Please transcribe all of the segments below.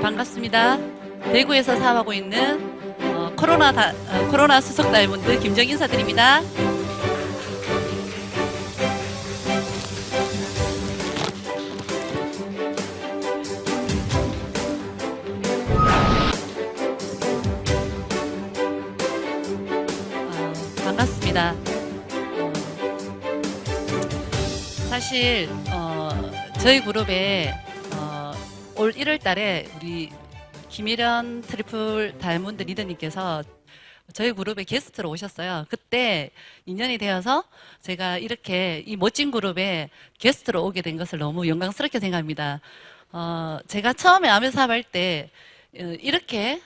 반갑습니다. 대구에서 사업하고 있는 코로나 수석 다이몬드 김정 인사드립니다. 반갑습니다. 사실 저희 그룹에 올 1월 달에 우리 김일현 트리플 다이몬드 리더님께서 저희 그룹에 게스트로 오셨어요. 그때 인연이 되어서 제가 이렇게 이 멋진 그룹에 게스트로 오게 된 것을 너무 영광스럽게 생각합니다. 제가 처음에 아메 사업할 때 이렇게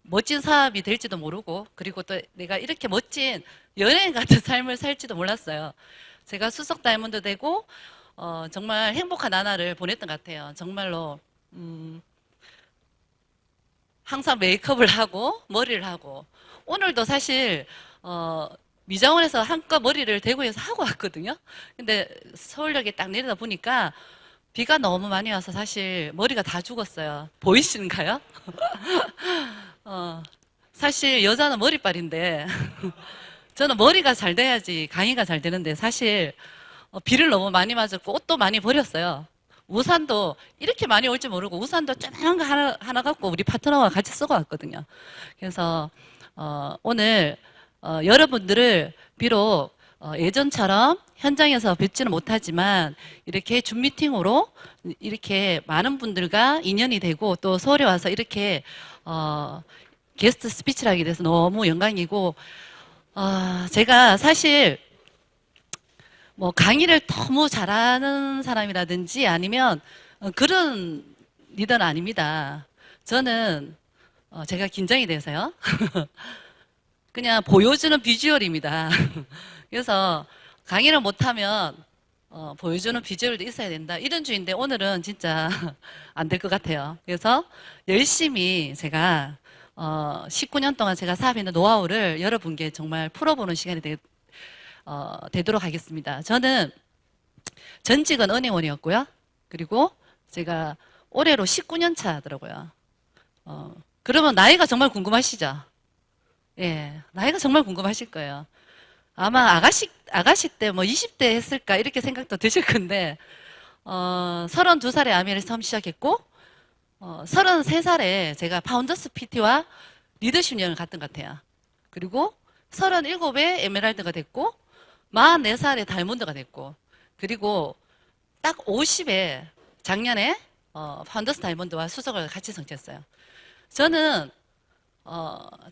멋진 사업이 될지도 모르고, 그리고 또 내가 이렇게 멋진 연예인 같은 삶을 살지도 몰랐어요. 제가 수석 다이몬드 되고 정말 행복한 나날을 보냈던 것 같아요. 정말로 항상 메이크업을 하고 머리를 하고, 오늘도 사실 미장원에서 한껏 머리를 대구에서 하고 왔거든요. 근데 서울역에 딱 내리다 보니까 비가 너무 많이 와서 사실 머리가 다 죽었어요. 보이시는가요? 사실 여자는 머리빨인데 저는 머리가 잘 돼야지 강의가 잘 되는데, 사실 비를 너무 많이 맞았고 옷도 많이 버렸어요. 우산도 이렇게 많이 올지 모르고 우산도 조그만 거 하나 갖고 우리 파트너와 같이 쓰고 왔거든요. 그래서 오늘 여러분들을 비록 예전처럼 현장에서 뵙지는 못하지만 이렇게 줌 미팅으로 이렇게 많은 분들과 인연이 되고, 또 서울에 와서 이렇게 게스트 스피치를 하게 돼서 너무 영광이고, 제가 사실 뭐 강의를 너무 잘하는 사람이라든지 아니면 그런 리더는 아닙니다. 저는 제가 긴장이 돼서요. 그냥 보여주는 비주얼입니다. 그래서 강의를 못하면 보여주는 비주얼도 있어야 된다, 이런 주의인데 오늘은 진짜 안 될 것 같아요. 그래서 열심히 제가 19년 동안 제가 사업했는 노하우를 여러분께 정말 풀어보는 시간이 되도록 하겠습니다. 저는 전직은 은행원이었고요. 그리고 제가 올해로 19년 차더라고요. 그러면 나이가 정말 궁금하시죠? 예, 나이가 정말 궁금하실 거예요. 아마 아가씨 때 뭐 20대 했을까 이렇게 생각도 드실 건데, 32살에 아미를 처음 시작했고, 33살에 제가 파운더스 PT와 리더십 여행을 갔던 것 같아요. 그리고 37에 에메랄드가 됐고, 44살에 다이몬드가 됐고, 그리고 딱 50에 작년에 파운더스 다이몬드와 수석을 같이 성취했어요. 저는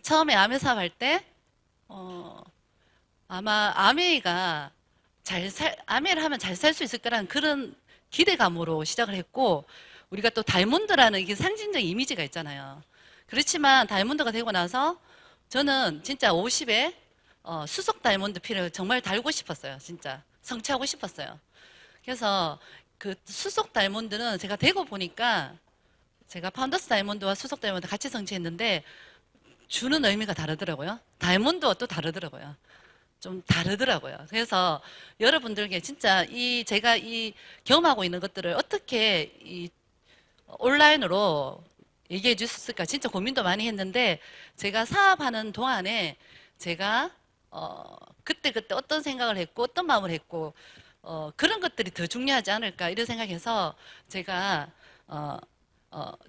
처음에 아메 사업할 때 아마 아메를 하면 잘 살 수 있을 거라는 그런 기대감으로 시작을 했고, 우리가 또 다이몬드라는 이게 상징적 이미지가 있잖아요. 그렇지만 다이몬드가 되고 나서 저는 진짜 50에 수석 다이몬드 피를 정말 달고 싶었어요. 진짜 성취하고 싶었어요. 그래서 그 수석 다이몬드는 제가 되고 보니까, 제가 파운더스 다이몬드와 수석 다이몬드 같이 성취했는데 주는 의미가 다르더라고요. 다이몬드와 또 다르더라고요. 좀 다르더라고요. 그래서 여러분들께 진짜 제가 경험하고 있는 것들을 어떻게 온라인으로 얘기해 줄 수 있을까 진짜 고민도 많이 했는데, 제가 사업하는 동안에 제가 그때 어떤 생각을 했고 어떤 마음을 했고 그런 것들이 더 중요하지 않을까 이런 생각해서, 제가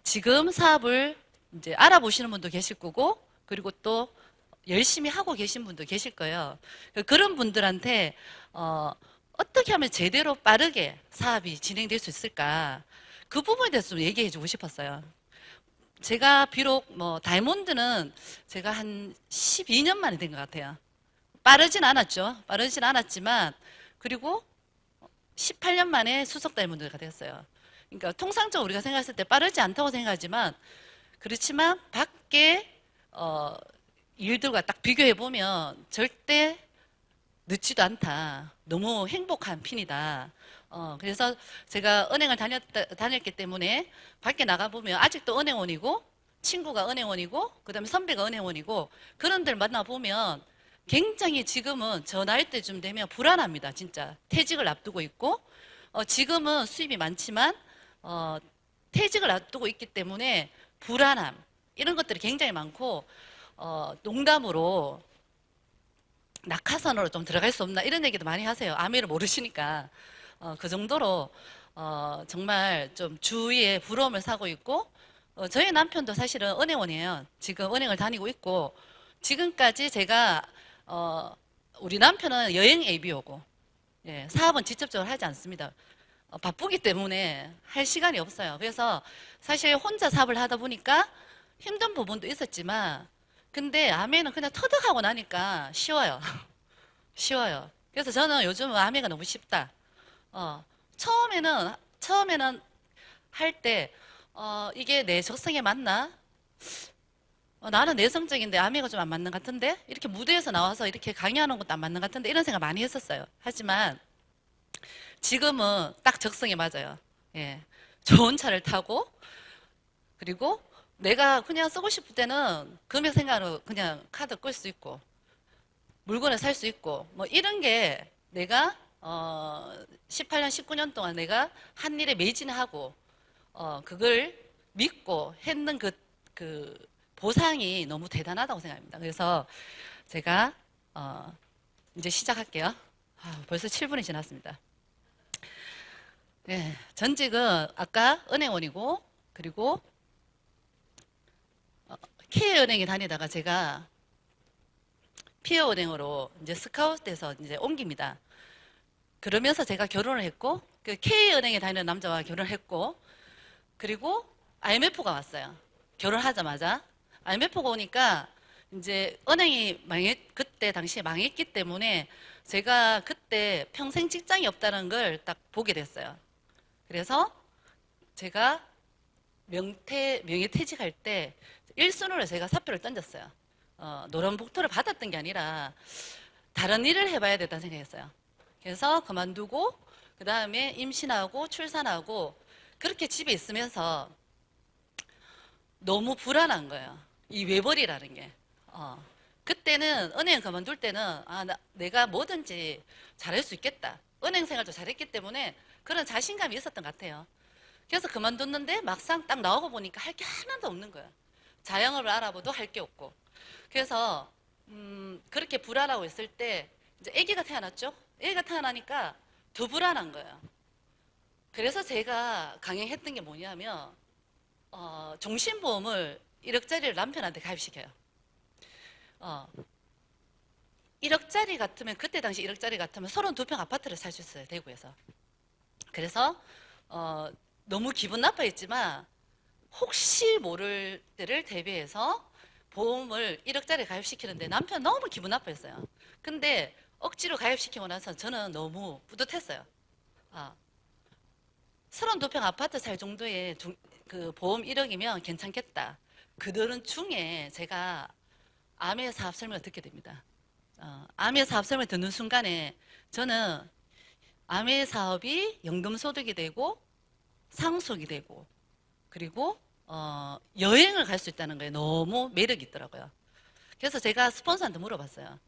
지금 사업을 이제 알아보시는 분도 계실 거고, 그리고 또 열심히 하고 계신 분도 계실 거예요. 그런 분들한테 어떻게 하면 제대로 빠르게 사업이 진행될 수 있을까, 그 부분에 대해서 좀 얘기해 주고 싶었어요. 제가 비록 뭐 다이몬드는 제가 한 12년 만에 된 것 같아요. 빠르진 않았죠. 빠르진 않았지만, 그리고 18년 만에 수석 다이몬드가 됐어요. 그러니까 통상적으로 우리가 생각했을 때 빠르지 않다고 생각하지만, 그렇지만 밖에 일들과 딱 비교해 보면 절대 늦지도 않다. 너무 행복한 핀이다. 그래서 제가 은행을 다녔기 때문에 밖에 나가보면 아직도 은행원이고, 친구가 은행원이고, 그 다음에 선배가 은행원이고, 그런 들 만나보면 굉장히 지금은 저 나이 때쯤 되면 불안합니다. 진짜 퇴직을 앞두고 있고, 지금은 수입이 많지만 퇴직을 앞두고 있기 때문에 불안함 이런 것들이 굉장히 많고 농담으로 낙하산으로 좀 들어갈 수 없나 이런 얘기도 많이 하세요. 아미를 모르시니까 그 정도로 정말 좀 주위에 부러움을 사고 있고 저희 남편도 사실은 은행원이에요. 지금 은행을 다니고 있고 지금까지 제가 우리 남편은 여행 ABO고 예, 사업은 직접적으로 하지 않습니다. 바쁘기 때문에 할 시간이 없어요. 그래서 사실 혼자 사업을 하다 보니까 힘든 부분도 있었지만 근데 아메는 그냥 터득하고 나니까 쉬워요. 쉬워요. 그래서 저는 요즘은 아메가 너무 쉽다. 처음에는 할 때 이게 내 적성에 맞나? 나는 내성적인데 아미가 좀 안 맞는 것 같은데? 이렇게 무대에서 나와서 이렇게 강의하는 것도 안 맞는 것 같은데? 이런 생각 많이 했었어요. 하지만 지금은 딱 적성에 맞아요. 예. 좋은 차를 타고, 그리고 내가 그냥 쓰고 싶을 때는 금액 생각으로 그냥 카드 끌 수 있고, 물건을 살 수 있고, 뭐 이런 게 내가 18년, 19년 동안 내가 한 일에 매진하고, 그걸 믿고 했는 그 보상이 너무 대단하다고 생각합니다. 그래서 제가 이제 시작할게요. 벌써 7분이 지났습니다. 네, 전직은 아까 은행원이고 그리고 K은행에 다니다가 제가 피어은행으로 이제 스카웃돼서 이제 옮깁니다. 그러면서 제가 결혼을 했고 그 K은행에 다니는 남자와 결혼했고 그리고 IMF가 왔어요. 결혼하자마자 IMF가 오니까 이제 은행이 그때 당시에 망했기 때문에 제가 그때 평생 직장이 없다는 걸 딱 보게 됐어요. 그래서 제가 명예퇴직할 때 1순위로 제가 사표를 던졌어요. 노란복토를 받았던 게 아니라 다른 일을 해봐야 된다는 생각했어요. 그래서 그만두고 그 다음에 임신하고 출산하고 그렇게 집에 있으면서 너무 불안한 거예요. 이 외벌이라는 게. 그때는 은행 그만둘 때는 내가 뭐든지 잘할 수 있겠다. 은행 생활도 잘했기 때문에 그런 자신감이 있었던 것 같아요. 그래서 그만뒀는데 막상 딱 나오고 보니까 할 게 하나도 없는 거예요. 자영업을 알아봐도 할 게 없고. 그래서 그렇게 불안하고 있을 때 이제 아기가 태어났죠. 아기가 태어나니까 더 불안한 거예요. 그래서 제가 강행했던 게 뭐냐면 종신보험을 1억짜리를 남편한테 가입시켜요. 1억짜리 같으면 그때 당시 1억짜리 같으면 32평 아파트를 살 수 있어요. 대구에서. 그래서 너무 기분 나빠했지만 혹시 모를 때를 대비해서 보험을 1억짜리 가입시키는데 남편 너무 기분 나빠했어요. 근데 억지로 가입시키고 나서 저는 너무 뿌듯했어요. 32평 아파트 살 정도의 그 보험 1억이면 괜찮겠다. 그들은 중에 제가 암의 사업 설명을 듣게 됩니다. 암의 사업 설명을 듣는 순간에 저는 암의 사업이 연금소득이 되고 상속이 되고 그리고 여행을 갈 수 있다는 거에 너무 매력이 있더라고요. 그래서 제가 스폰서한테 물어봤어요.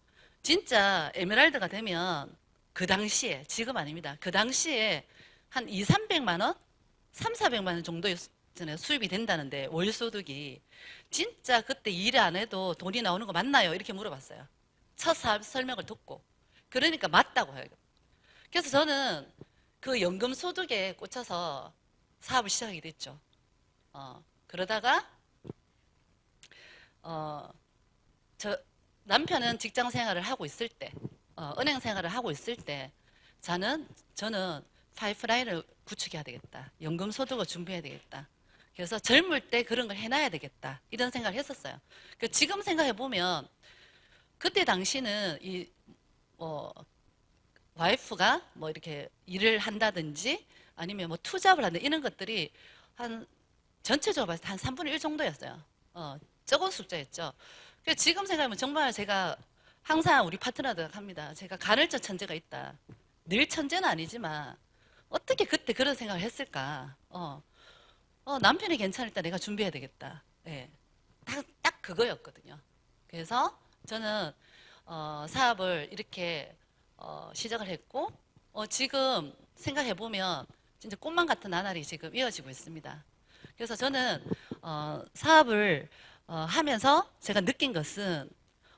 진짜 에메랄드가 되면 그 당시에 지금 아닙니다. 그 당시에 한 2, 300만 원? 3, 400만 원 정도의 수입이 된다는데 월소득이 진짜 그때 일 안 해도 돈이 나오는 거 맞나요? 이렇게 물어봤어요. 첫 사업 설명을 듣고 그러니까 맞다고 해요. 그래서 저는 그 연금 소득에 꽂혀서 사업을 시작하게 됐죠. 그러다가 저 남편은 직장 생활을 하고 있을 때, 은행 생활을 하고 있을 때, 저는 파이프라인을 구축해야 되겠다. 연금 소득을 준비해야 되겠다. 그래서 젊을 때 그런 걸 해놔야 되겠다. 이런 생각을 했었어요. 지금 생각해 보면 그때 당시는 와이프가 뭐 이렇게 일을 한다든지 아니면 뭐 투잡을 한다 이런 것들이 한 전체적으로 봤을 때 한 3분의 1 정도였어요. 적은 숫자였죠. 지금 생각하면 정말 제가 항상 우리 파트너들 합니다. 제가 간헐적 천재가 있다. 늘 천재는 아니지만 어떻게 그때 그런 생각을 했을까? 남편이 괜찮을 때 내가 준비해야 되겠다. 예. 딱 그거였거든요. 그래서 저는 사업을 이렇게 시작을 했고 지금 생각해 보면 진짜 꿈만 같은 나날이 지금 이어지고 있습니다. 그래서 저는 사업을 하면서 제가 느낀 것은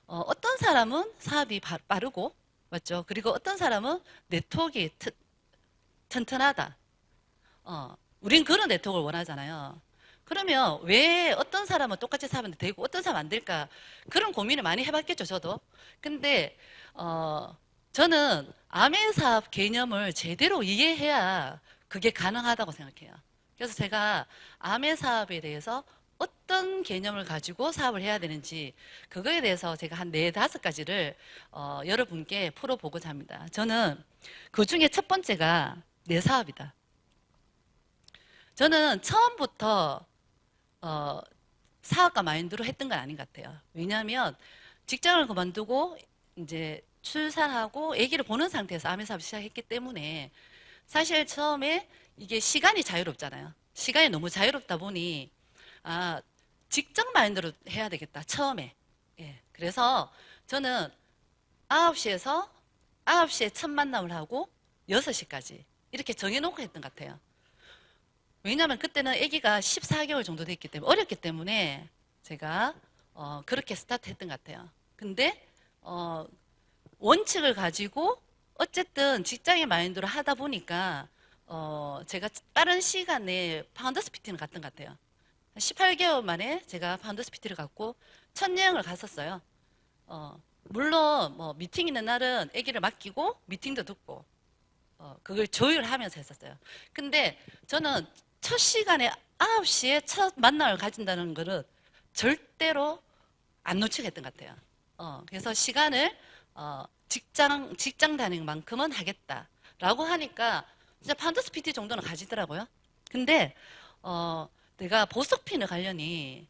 어떤 사람은 사업이 빠르고 맞죠? 그리고 어떤 사람은 네트워크가 튼튼하다. 우린 그런 네트워크를 원하잖아요. 그러면 왜 어떤 사람은 똑같이 사면 되고 어떤 사람은 안 될까? 그런 고민을 많이 해봤겠죠, 저도. 근데 저는 아멘 사업 개념을 제대로 이해해야 그게 가능하다고 생각해요. 그래서 제가 아멘 사업에 대해서 어떤 개념을 가지고 사업을 해야 되는지 그거에 대해서 제가 한 네 다섯 가지를 여러분께 풀어보고자 합니다. 저는 그 중에 첫 번째가 내 사업이다. 저는 처음부터 어, 사업가 마인드로 했던 건 아닌 것 같아요. 왜냐하면 직장을 그만두고 이제 출산하고 아기를 보는 상태에서 아메 사업을 시작했기 때문에 사실 처음에 이게 시간이 자유롭잖아요. 시간이 너무 자유롭다 보니 아, 직장 마인드로 해야 되겠다. 처음에. 예. 그래서 저는 9시에서 9시에 첫 만남을 하고 6시까지 이렇게 정해놓고 했던 것 같아요. 왜냐하면 그때는 아기가 14개월 정도 됐기 때문에 어렸기 때문에 제가 그렇게 스타트 했던 것 같아요. 근데 원칙을 가지고 어쨌든 직장의 마인드로 하다 보니까 제가 빠른 시간에 파운더스 PT는 갔던 것 같아요. 18개월 만에 제가 파운더스 PT를 갔고 첫 여행을 갔었어요. 물론 뭐 미팅 있는 날은 아기를 맡기고 미팅도 듣고 그걸 조율하면서 했었어요. 근데 저는 첫 시간에 9시에 첫 만남을 가진다는 거는 절대로 안 놓치게 했던 것 같아요. 그래서 시간을 직장 다니는 만큼은 하겠다라고 하니까 진짜 판더스 PT 정도는 가지더라고요. 근데 내가 보석핀을 가려니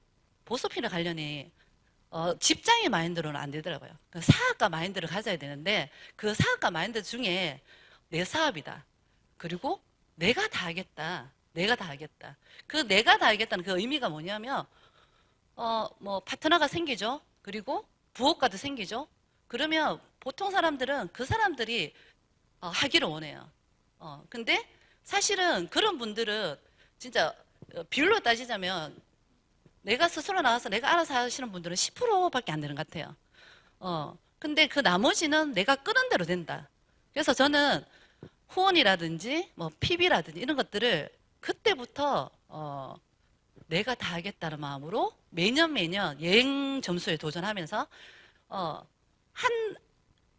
직장의 마인드로는 안 되더라고요. 그 사업가 마인드를 가져야 되는데 그 사업가 마인드 중에 내 사업이다. 그리고 내가 다 하겠다. 내가 다 하겠다. 그 내가 다 하겠다는 그 의미가 뭐냐면 뭐 파트너가 생기죠. 그리고 부업가도 생기죠. 그러면 보통 사람들은 그 사람들이 하기를 원해요. 근데 사실은 그런 분들은 진짜 비율로 따지자면 내가 스스로 나와서 내가 알아서 하시는 분들은 10%밖에 안 되는 것 같아요. 근데 그 나머지는 내가 끄는 대로 된다. 그래서 저는 후원이라든지 뭐 PB라든지 이런 것들을 그때부터 내가 다 하겠다는 마음으로 매년 여행 점수에 도전하면서 한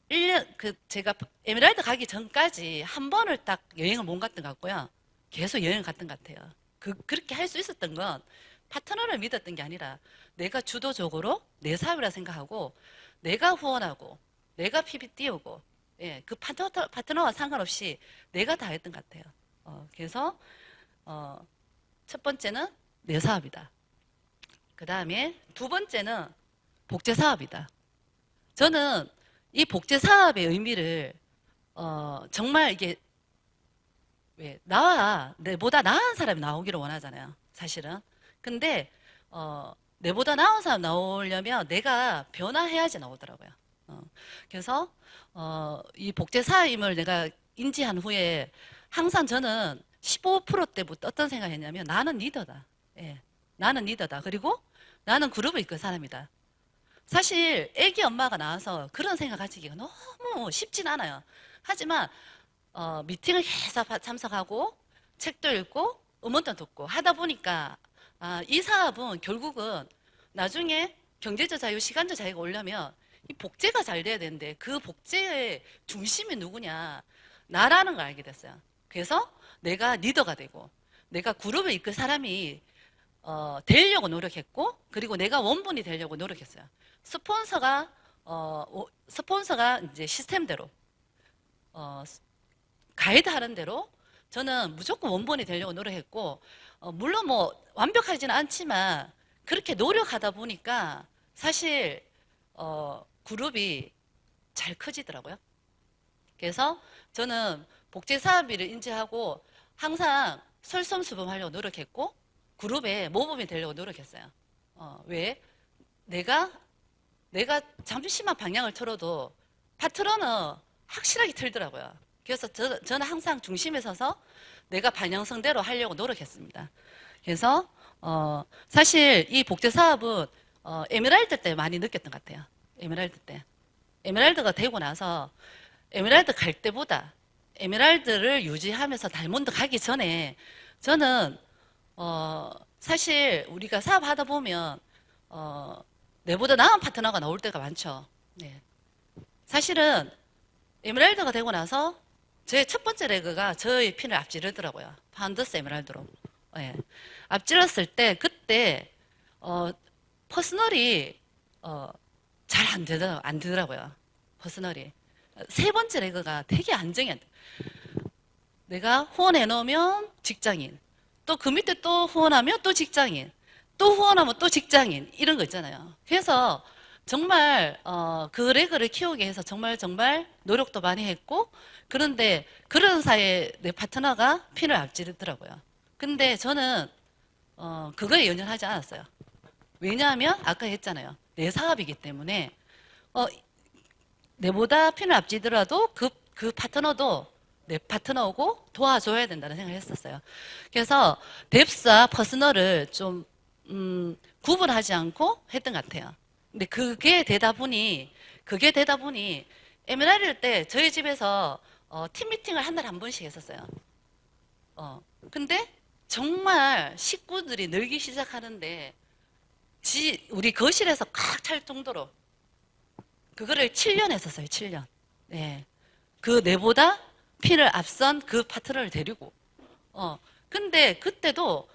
1년 제가 에메랄드 가기 전까지 한 번을 딱 여행을 못 갔던 것 같고요. 계속 여행을 갔던 것 같아요. 그렇게 할 수 있었던 건 파트너를 믿었던 게 아니라 내가 주도적으로 내 사업이라 생각하고 내가 후원하고 내가 PB 띄우고 예, 그 파트너와 상관없이 내가 다 했던 것 같아요. 그래서 첫 번째는 내 사업이다. 그 다음에 두 번째는 복제 사업이다. 저는 이 복제 사업의 의미를 정말 이게 왜 내보다 나은 사람이 나오기를 원하잖아요. 사실은. 근데 내보다 나은 사람 나오려면 내가 변화해야지 나오더라고요. 그래서 이 복제 사임을 내가 인지한 후에 항상 저는 15% 때부터 어떤 생각을 했냐면 나는 리더다. 예, 나는 리더다. 그리고 나는 그룹을 이끌 사람이다. 사실 애기 엄마가 나와서 그런 생각 가지기가 너무 쉽진 않아요. 하지만 미팅을 계속 참석하고 책도 읽고 음원도 듣고 하다 보니까 이 사업은 결국은 나중에 경제적 자유, 시간적 자유가 오려면 이 복제가 잘 돼야 되는데 그 복제의 중심이 누구냐? 나라는 걸 알게 됐어요. 그래서 내가 리더가 되고 내가 그룹을 이끌 사람이 되려고 노력했고 그리고 내가 원본이 되려고 노력했어요. 스폰서가 이제 시스템대로 가이드 하는 대로 저는 무조건 원본이 되려고 노력했고 물론 뭐 완벽하지는 않지만 그렇게 노력하다 보니까 사실 그룹이 잘 커지더라고요. 그래서 저는 복제 사업비를 인지하고 항상 설섬수범하려고 노력했고 그룹의 모범이 되려고 노력했어요. 왜? 내가 잠시만 방향을 틀어도 파트너는 확실하게 틀더라고요. 그래서 저는 항상 중심에 서서 내가 방향성대로 하려고 노력했습니다. 그래서 사실 이 복제 사업은 에메랄드 때 많이 느꼈던 것 같아요. 에메랄드 때. 에메랄드가 되고 나서 에메랄드 갈 때보다 에메랄드를 유지하면서 다이몬드 가기 전에 저는 사실 우리가 사업하다 보면 내보다 나은 파트너가 나올 때가 많죠. 네. 사실은 에메랄드가 되고 나서 제 첫 번째 레그가 저의 핀을 앞지르더라고요. 파운더스 에메랄드로. 예. 앞질렀을 때 그때 퍼스널이 잘 안 되더라고요. 퍼스널이. 세 번째 레그가 되게 안정이 안 돼. 내가 후원해 놓으면 직장인. 또 그 밑에 또 후원하면 또 직장인. 또 후원하면 또 직장인. 이런 거 있잖아요. 그래서 정말 그 레그를 키우기 위해서 정말 노력도 많이 했고, 그런데 그런 사이에 내 파트너가 핀을 앞지르더라고요. 근데 저는 그거에 연연하지 않았어요. 왜냐하면 아까 했잖아요. 내 사업이기 때문에 내보다 핀을 앞지더라도 그 파트너도 내 파트너고 도와줘야 된다는 생각을 했었어요. 그래서 뎁스와 퍼스널을 좀 구분하지 않고 했던 것 같아요. 근데 그게 되다 보니 에메랄드 때 저희 집에서 팀 미팅을 한 달에 한 번씩 했었어요. 근데 정말 식구들이 늘기 시작하는데 우리 거실에서 꽉 찰 정도로 그거를 7년 했었어요. 7년. 네. 그 내보다 핀을 앞선 그 파트너를 데리고. 근데 그때도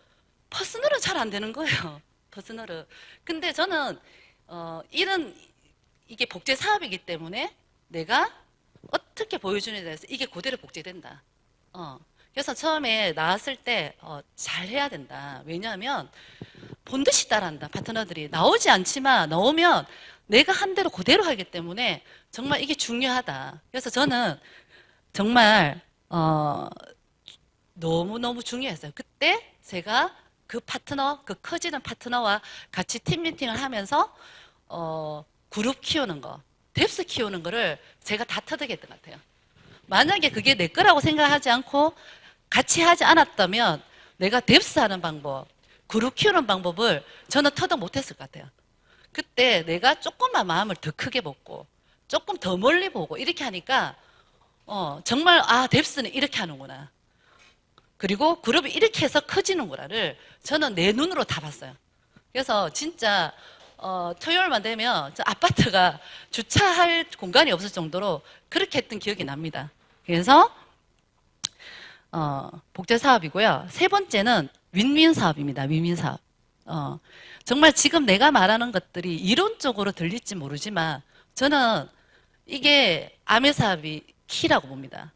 퍼스널은 잘 안 되는 거예요. 퍼스널은. 근데 저는 이게 복제 사업이기 때문에 내가 어떻게 보여주느냐에 대해서 이게 그대로 복제된다. 그래서 처음에 나왔을 때 잘 해야 된다. 왜냐하면 본듯이 따라한다. 파트너들이 나오지 않지만 나오면 내가 한 대로 그대로 하기 때문에 정말 이게 중요하다. 그래서 저는 정말 너무너무 중요했어요. 그때 제가 그 파트너, 그 커지는 파트너와 같이 팀 미팅을 하면서 그룹 키우는 거, 뎁스 키우는 거를 제가 다 터득했던 것 같아요. 만약에 그게 내 거라고 생각하지 않고 같이 하지 않았다면 내가 뎁스 하는 방법, 그룹 키우는 방법을 저는 터득 못했을 것 같아요. 그때 내가 조금만 마음을 더 크게 먹고 조금 더 멀리 보고 이렇게 하니까 정말 뎁스는 이렇게 하는구나. 그리고 그룹이 이렇게 해서 커지는구나를 저는 내 눈으로 다 봤어요. 그래서 진짜 토요일만 되면 저 아파트가 주차할 공간이 없을 정도로 그렇게 했던 기억이 납니다. 그래서 복제 사업이고요. 세 번째는 윈윈 사업입니다. 윈윈 사업. 정말 지금 내가 말하는 것들이 이론적으로 들릴지 모르지만 저는 이게 아메 사업이 키라고 봅니다.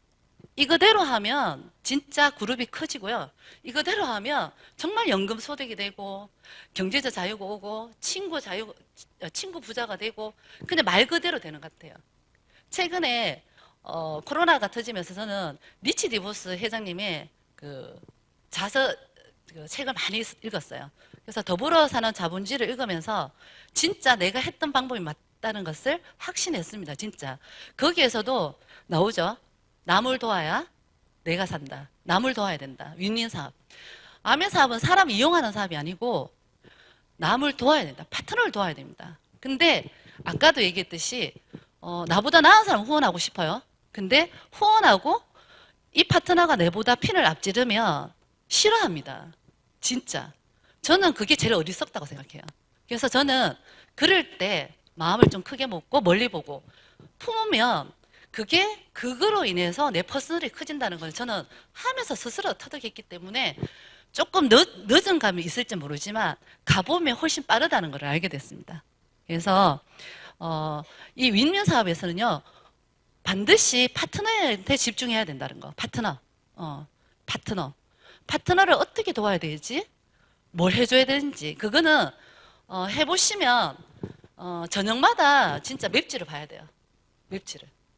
이거대로 하면 진짜 그룹이 커지고요. 이거대로 하면 정말 연금 소득이 되고 경제적 자유가 오고 친구 부자가 되고 그냥 말 그대로 되는 것 같아요. 최근에 코로나가 터지면서 저는 리치 디보스 회장님의 그 책을 많이 읽었어요. 그래서 더불어 사는 자본주의를 읽으면서 진짜 내가 했던 방법이 맞다는 것을 확신했습니다. 진짜. 거기에서도 나오죠. 남을 도와야 내가 산다. 남을 도와야 된다. 윈윈 사업. 아메 사업은 사람 이용하는 사업이 아니고 남을 도와야 된다. 파트너를 도와야 됩니다. 근데 아까도 얘기했듯이 나보다 나은 사람 후원하고 싶어요. 근데 후원하고 이 파트너가 내보다 핀을 앞지르면 싫어합니다. 진짜. 저는 그게 제일 어리석다고 생각해요. 그래서 저는 그럴 때 마음을 좀 크게 먹고 멀리 보고 품으면 그거로 인해서 내 퍼스널이 커진다는 걸 저는 하면서 스스로 터득했기 때문에 조금 늦은 감이 있을지 모르지만 가보면 훨씬 빠르다는 걸 알게 됐습니다. 그래서 이 윈윈 사업에서는요 반드시 파트너한테 집중해야 된다는 거. 파트너를 어떻게 도와야 되지? 뭘 해줘야 되는지 그거는 해보시면 저녁마다 진짜 맵지를 봐야 돼요.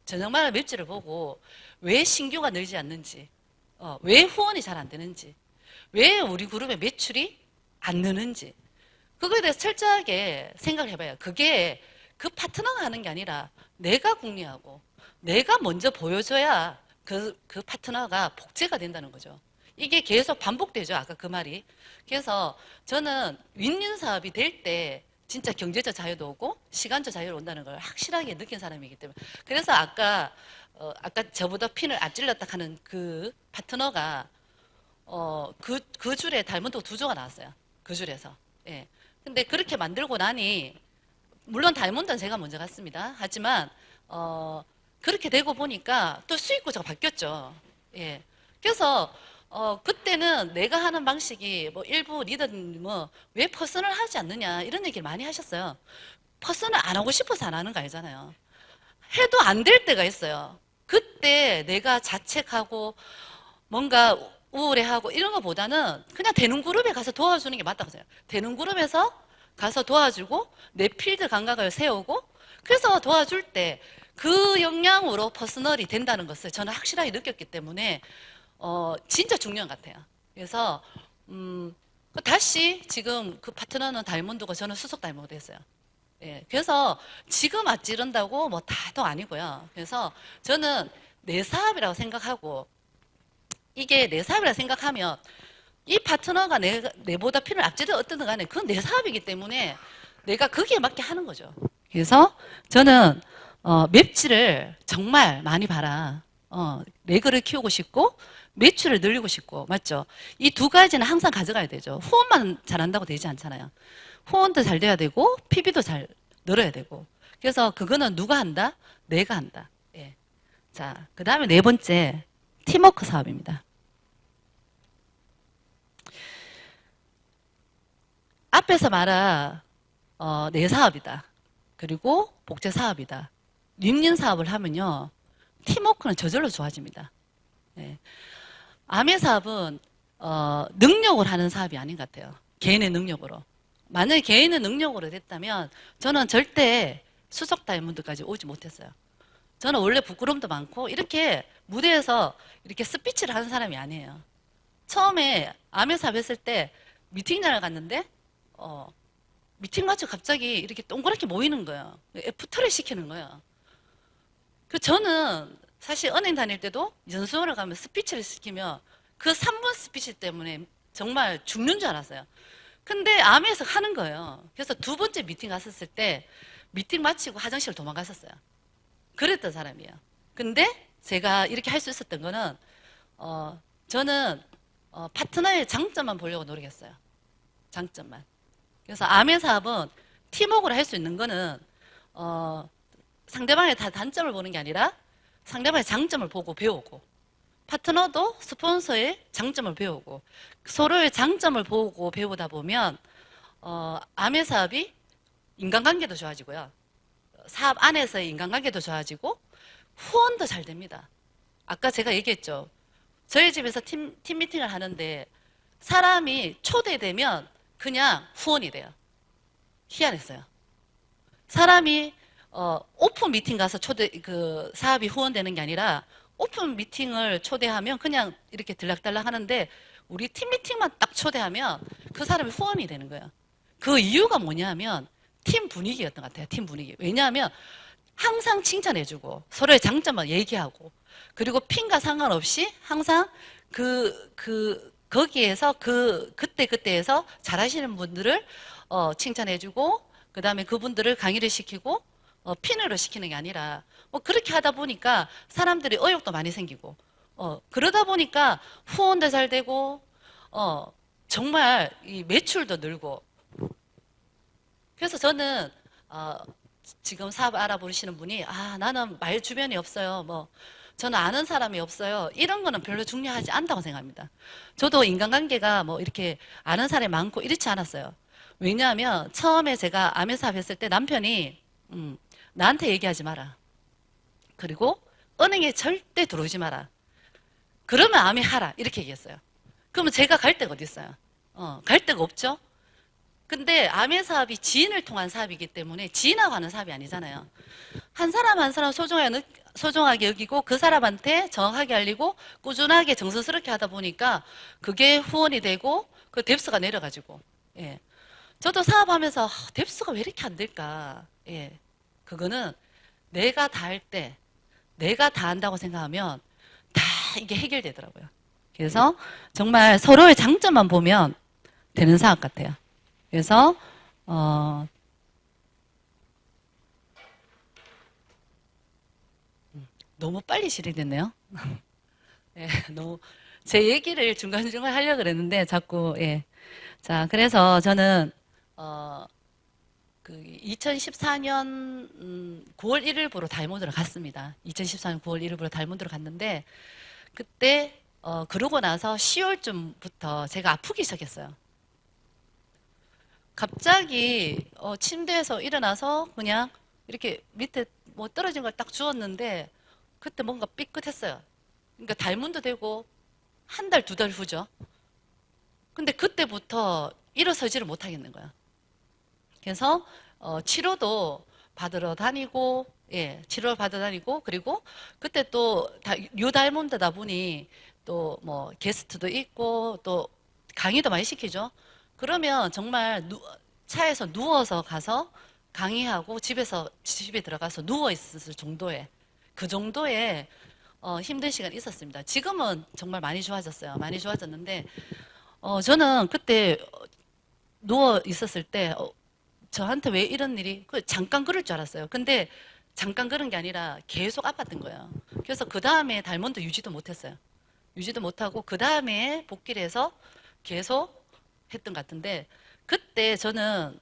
저녁마다 맵지를 보고 왜 신규가 늘지 않는지, 왜 후원이 잘 안 되는지, 왜 우리 그룹의 매출이 안 느는지 그거에 대해서 철저하게 생각을 해봐요. 그게 그 파트너가 하는 게 아니라 내가 궁리하고 내가 먼저 보여줘야 그 파트너가 복제가 된다는 거죠. 이게 계속 반복되죠. 아까 그 말이. 그래서 저는 윈윈 사업이 될 때 진짜 경제적 자유도 오고 시간적 자유가 온다는 걸 확실하게 느낀 사람이기 때문에. 그래서 아까 저보다 핀을 앞질렀다 하는 그 파트너가 그 줄에 달문도 두 조가 나왔어요. 그 줄에서. 예. 근데 그렇게 만들고 나니 물론 다이몬드는 제가 먼저 갔습니다. 하지만 그렇게 되고 보니까 또 수익 구조가 바뀌었죠. 예. 그래서 그때는 내가 하는 방식이 뭐 일부 리더님 뭐왜 퍼슨을 하지 않느냐 이런 얘기를 많이 하셨어요. 퍼슨을 안 하고 싶어서 안 하는 거 아니잖아요. 해도 안 될 때가 있어요. 그때 내가 자책하고 뭔가 우울해하고 이런 것보다는 그냥 되는 그룹에 가서 도와주는 게 맞다고 생각해요. 되는 그룹에서 가서 도와주고 내 필드 감각을 세우고 그래서 도와줄 때 그 역량으로 퍼스널이 된다는 것을 저는 확실하게 느꼈기 때문에 진짜 중요한 것 같아요. 그래서 다시 지금 그 파트너는 다이몬드고 저는 수석 다이몬드 됐어요. 예, 그래서 지금 앞지른다고 뭐 다도 아니고요. 그래서 저는 내 사업이라고 생각하고 이게 내 사업이라고 생각하면 이 파트너가 내보다 피를 앞지르 어떤 간에 그건 내 사업이기 때문에 내가 거기에 맞게 하는 거죠. 그래서 저는 맵지를 정말 많이 봐라. 레그를 키우고 싶고 매출을 늘리고 싶고 맞죠? 이 두 가지는 항상 가져가야 되죠. 후원만 잘한다고 되지 않잖아요. 후원도 잘 돼야 되고 PB도 잘 늘어야 되고 그래서 그거는 누가 한다? 내가 한다. 예. 자, 그 다음에 네 번째 팀워크 사업입니다. 앞에서 말한 내 사업이다. 그리고 복제 사업이다. 윈윈 사업을 하면요. 팀워크는 저절로 좋아집니다. 예. 아메 사업은 능력으로 하는 사업이 아닌 것 같아요. 개인의 능력으로. 만약에 개인의 능력으로 됐다면 저는 절대 수석 다이몬드까지 오지 못했어요. 저는 원래 부끄러움도 많고 이렇게 무대에서 이렇게 스피치를 하는 사람이 아니에요. 처음에 아메 사업 했을 때 미팅장을 갔는데 미팅 마치고 갑자기 이렇게 동그랗게 모이는 거예요. 애프터를 시키는 거예요. 그 저는 사실 은행 다닐 때도 연수원을 가면 스피치를 시키면 그 3분 스피치 때문에 정말 죽는 줄 알았어요. 근데 암에서 하는 거예요. 그래서 두 번째 미팅 갔었을 때 미팅 마치고 화장실 도망갔었어요. 그랬던 사람이에요. 근데 제가 이렇게 할 수 있었던 거는 저는 파트너의 장점만 보려고 노력했어요. 장점만. 그래서 아메 사업은 팀워크로 할 수 있는 거는 상대방의 다 단점을 보는 게 아니라 상대방의 장점을 보고 배우고 파트너도 스폰서의 장점을 배우고 서로의 장점을 보고 배우다 보면 아메 사업이 인간관계도 좋아지고요. 사업 안에서의 인간관계도 좋아지고 후원도 잘 됩니다. 아까 제가 얘기했죠. 저희 집에서 팀 미팅을 하는데 사람이 초대되면 그냥 후원이 돼요. 희한했어요. 사람이 오픈 미팅 가서 그 사업이 후원되는 게 아니라 오픈 미팅을 초대하면 그냥 이렇게 들락달락 하는데 우리 팀 미팅만 딱 초대하면 그 사람이 후원이 되는 거예요. 그 이유가 뭐냐면 팀 분위기였던 것 같아요. 팀 분위기. 왜냐하면 항상 칭찬해주고 서로의 장점을 얘기하고 그리고 핀과 상관없이 항상 거기에서 그때에서 잘하시는 분들을 칭찬해주고 그 다음에 그분들을 강의를 시키고 핀으로 시키는 게 아니라 그렇게 하다 보니까 사람들이 의욕도 많이 생기고 그러다 보니까 후원도 잘 되고 정말 이 매출도 늘고 그래서 저는 지금 사업 알아보시는 분이 나는 말 주변이 없어요. 저는 아는 사람이 없어요. 이런 거는 별로 중요하지 않다고 생각합니다. 저도 인간관계가 이렇게 아는 사람이 많고 이렇지 않았어요. 왜냐하면 처음에 제가 아메 사업 했을 때 남편이 나한테 얘기하지 마라. 그리고 은행에 절대 들어오지 마라. 그러면 아메 하라. 이렇게 얘기했어요. 그러면 제가 갈 데가 어디 있어요? 갈 데가 없죠? 근데 아메 사업이 지인을 통한 사업이기 때문에 지인하고 하는 사업이 아니잖아요. 한 사람 한 사람 소중하게 여기고 그 사람한테 정확하게 알리고 꾸준하게 정성스럽게 하다 보니까 그게 후원이 되고 그 뎁스가 내려가지고 예. 저도 사업하면서 뎁스가 왜 이렇게 안 될까? 예. 그거는 내가 다 할 때 내가 다 한다고 생각하면 다 이게 해결되더라고요. 그래서 정말 서로의 장점만 보면 되는 사업 같아요. 그래서 너무 빨리 실행됐네요. 예, 너무 제 얘기를 중간중간 하려고 그랬는데 자꾸 예. 자, 그래서 저는 그 2014년 9월 1일부로 다이몬드를 갔습니다. 2014년 9월 1일부로 다이몬드를 갔는데 그때 그러고 나서 10월쯤부터 제가 아프기 시작했어요. 갑자기 침대에서 일어나서 그냥 이렇게 밑에 뭐 떨어진 걸 딱 주웠는데 그때 뭔가 삐끗했어요. 그러니까 다이몬드 되고 한 달, 두 달 후죠. 근데 그때부터 일어서지를 못하겠는 거야. 그래서 치료도 받으러 다니고, 예, 치료를 받으러 다니고, 그리고 그때 또 뉴 다이몬드다 보니 또 뭐 게스트도 있고 또 강의도 많이 시키죠. 그러면 정말 차에서 누워서 가서 강의하고 집에 들어가서 누워 있을 정도의 그 정도의 힘든 시간이 있었습니다. 지금은 정말 많이 좋아졌어요. 많이 좋아졌는데 저는 그때 누워 있었을 때 저한테 왜 이런 일이 잠깐 그럴 줄 알았어요. 근데 잠깐 그런 게 아니라 계속 아팠던 거예요. 그래서 그 다음에 다이몬드 유지도 못했어요. 유지도 못하고 그 다음에 복귀를 해서 계속 했던 것 같은데 그때 저는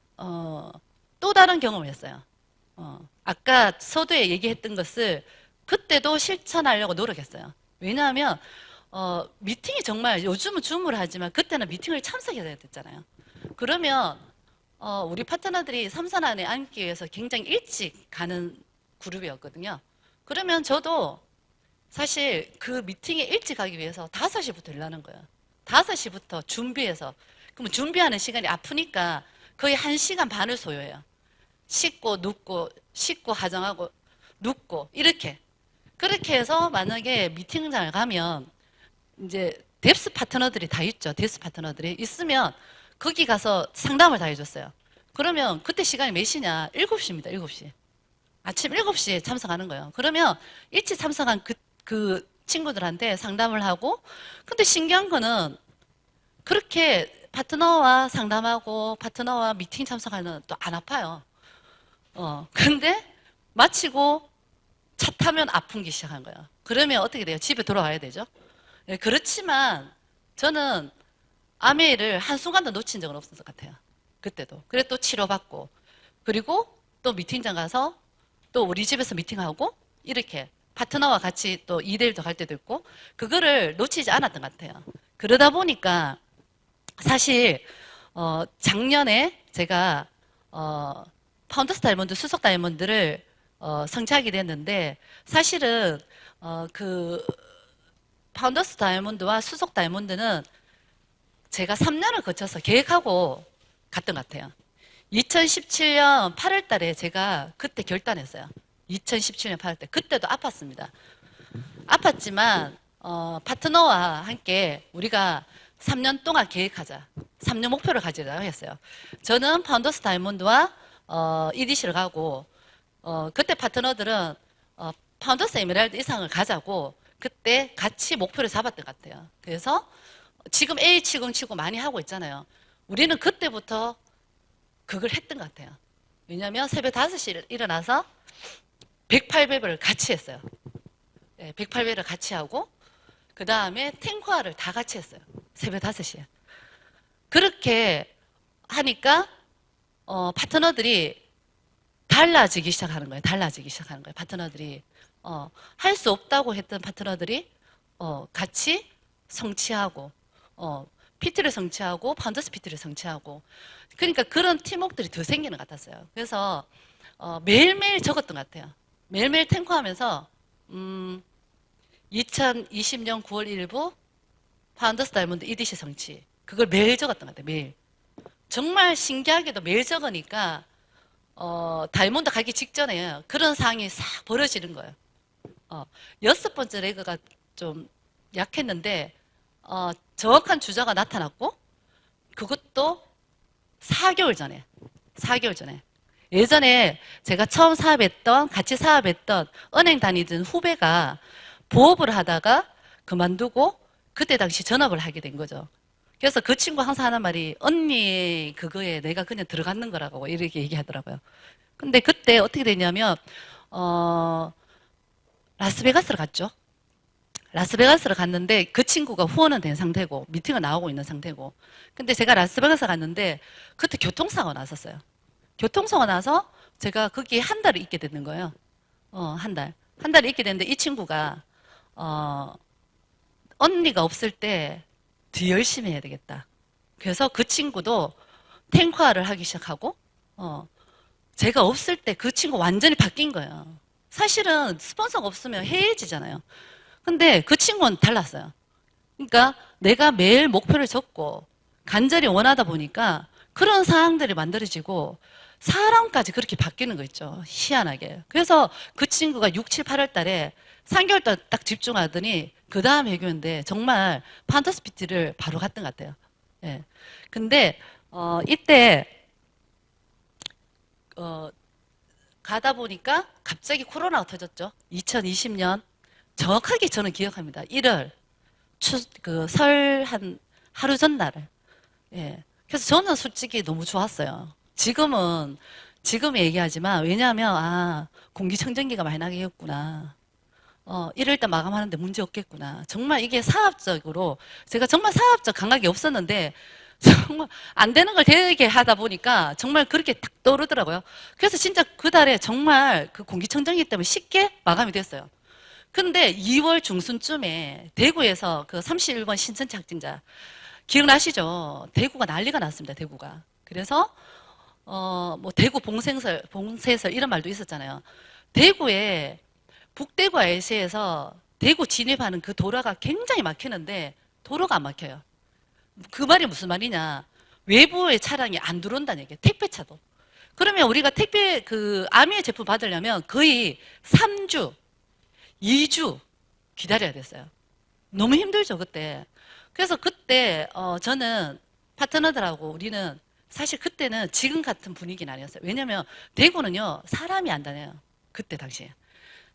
또 다른 경험을 했어요. 아까 서두에 얘기했던 것을 그때도 실천하려고 노력했어요. 왜냐하면 미팅이 정말 요즘은 줌으로 하지만 그때는 미팅을 참석해야 됐잖아요. 그러면 우리 파트너들이 삼선 안에 앉기 위해서 굉장히 일찍 가는 그룹이었거든요. 그러면 저도 사실 그 미팅에 일찍 가기 위해서 5시부터 일하는 거예요. 5시부터 준비해서. 그러면 준비하는 시간이 아프니까 거의 1시간 반을 소요해요. 씻고 눕고 씻고 화장하고 눕고 이렇게. 그렇게 해서 만약에 미팅장을 가면 이제 뎁스 파트너들이 다 있죠. 뎁스 파트너들이 있으면 거기 가서 상담을 다 해줬어요. 그러면 그때 시간이 몇 시냐? 7시입니다. 7시. 아침 7시에 참석하는 거예요. 그러면 일찍 참석한 그 친구들한테 상담을 하고 근데 신기한 거는 그렇게 파트너와 상담하고 파트너와 미팅 참석하는 또 안 아파요. 근데 마치고 차 타면 아픈기 시작한 거예요. 그러면 어떻게 돼요? 집에 돌아와야 되죠. 네, 그렇지만 저는 아메이를 한순간도 놓친 적은 없었을 것 같아요. 그때도. 그래 또 치료받고 그리고 또 미팅장 가서 또 우리 집에서 미팅하고 이렇게 파트너와 같이 또 2대1도 갈 때도 있고 그거를 놓치지 않았던 것 같아요. 그러다 보니까 사실 작년에 제가 파운더스 다이몬드 수석 다이몬드를 성취하게 됐는데 사실은 그 파운더스 다이몬드와 수석 다이몬드는 제가 3년을 거쳐서 계획하고 갔던 것 같아요. 2017년 8월 달에 제가 그때 결단했어요. 2017년 8월 때. 그때도 아팠습니다. 아팠지만 파트너와 함께 우리가 3년 동안 계획하자. 3년 목표를 가지라고 했어요. 저는 파운더스 다이몬드와 EDC를 가고 그때 파트너들은 파운더스 에메랄드 이상을 가자고 그때 같이 목표를 잡았던 것 같아요. 그래서 지금 A치고 많이 하고 있잖아요. 우리는 그때부터 그걸 했던 것 같아요. 왜냐하면 새벽 5시에 일어나서 108배를 같이 했어요. 네, 108배를 같이 하고 그 다음에 탱커화를 다 같이 했어요. 새벽 5시에. 그렇게 하니까 파트너들이 달라지기 시작하는 거예요. 달라지기 시작하는 거예요. 파트너들이 할 수 없다고 했던 파트너들이 같이 성취하고 PT를 성취하고 파운더스 PT를 성취하고 그러니까 그런 팀워크들이 더 생기는 것 같았어요. 그래서 매일매일 적었던 것 같아요. 매일매일 탱커하면서 2020년 9월 1일부 파운더스 다이몬드 EDC 성취 그걸 매일 적었던 것 같아요. 매일. 정말 신기하게도 매일 적으니까 다이몬드 가기 직전에 그런 상황이 싹 벌어지는 거예요. 6번째 레그가 좀 약했는데 정확한 주자가 나타났고 그것도 4개월 전에 예전에 제가 처음 사업했던 같이 사업했던 은행 다니던 후배가 부업을 하다가 그만두고 그때 당시 전업을 하게 된 거죠. 그래서 그 친구 항상 하는 말이 언니 그거에 내가 그냥 들어갔는 거라고 이렇게 얘기하더라고요. 근데 그때 어떻게 됐냐면 어, 라스베가스를 갔죠. 라스베가스를 갔는데 그 친구가 후원은 된 상태고 미팅은 나오고 있는 상태고 근데 제가 라스베가스 갔는데 그때 교통사고가 났었어요. 교통사고가 나서 제가 거기에 한 달을 있게 되는 거예요. 한 달. 한 달을 있게 됐는데 이 친구가 어, 언니가 없을 때 더 열심히 해야 되겠다. 그래서 그 친구도 탱커화를 하기 시작하고 제가 없을 때 그 친구 완전히 바뀐 거예요. 사실은 스폰서가 없으면 해이해지잖아요. 근데 그 친구는 달랐어요. 그러니까 내가 매일 목표를 적고 간절히 원하다 보니까 그런 상황들이 만들어지고 사람까지 그렇게 바뀌는 거 있죠. 희한하게. 그래서 그 친구가 6, 7, 8월 달에 3개월 동안 딱 집중하더니 그 다음 해교인데 정말 판터스피티를 바로 갔던 것 같아요. 예. 근데 이때 가다 보니까 갑자기 코로나가 터졌죠. 2020년 정확하게 저는 기억합니다. 1월 설 한 하루 전날을. 예. 그래서 저는 솔직히 너무 좋았어요. 지금 얘기하지만 왜냐하면 공기청정기가 많이 나겠구나. 1월 달 마감하는데 문제 없겠구나. 정말 이게 사업적으로 제가 정말 사업적 감각이 없었는데 정말 안 되는 걸 되게 하다 보니까 정말 그렇게 딱 떠오르더라고요. 그래서 진짜 그 달에 정말 그 공기청정기 때문에 쉽게 마감이 됐어요. 근데 2월 중순쯤에 대구에서 그 31번 신천지 확진자 기억나시죠? 대구가 난리가 났습니다. 대구가. 그래서 뭐 대구 봉쇄설 이런 말도 있었잖아요. 대구에 북대구 IC에서 대구 진입하는 그 도로가 굉장히 막히는데 도로가 안 막혀요. 그 말이 무슨 말이냐? 외부의 차량이 안 들어온다는 얘기예요. 택배차도. 그러면 우리가 택배 아미의 제품 받으려면 거의 3주, 2주 기다려야 됐어요. 너무 힘들죠, 그때. 그래서 그때 저는 파트너들하고 우리는 사실 그때는 지금 같은 분위기는 아니었어요. 왜냐면 대구는요 사람이 안 다녀요. 그때 당시에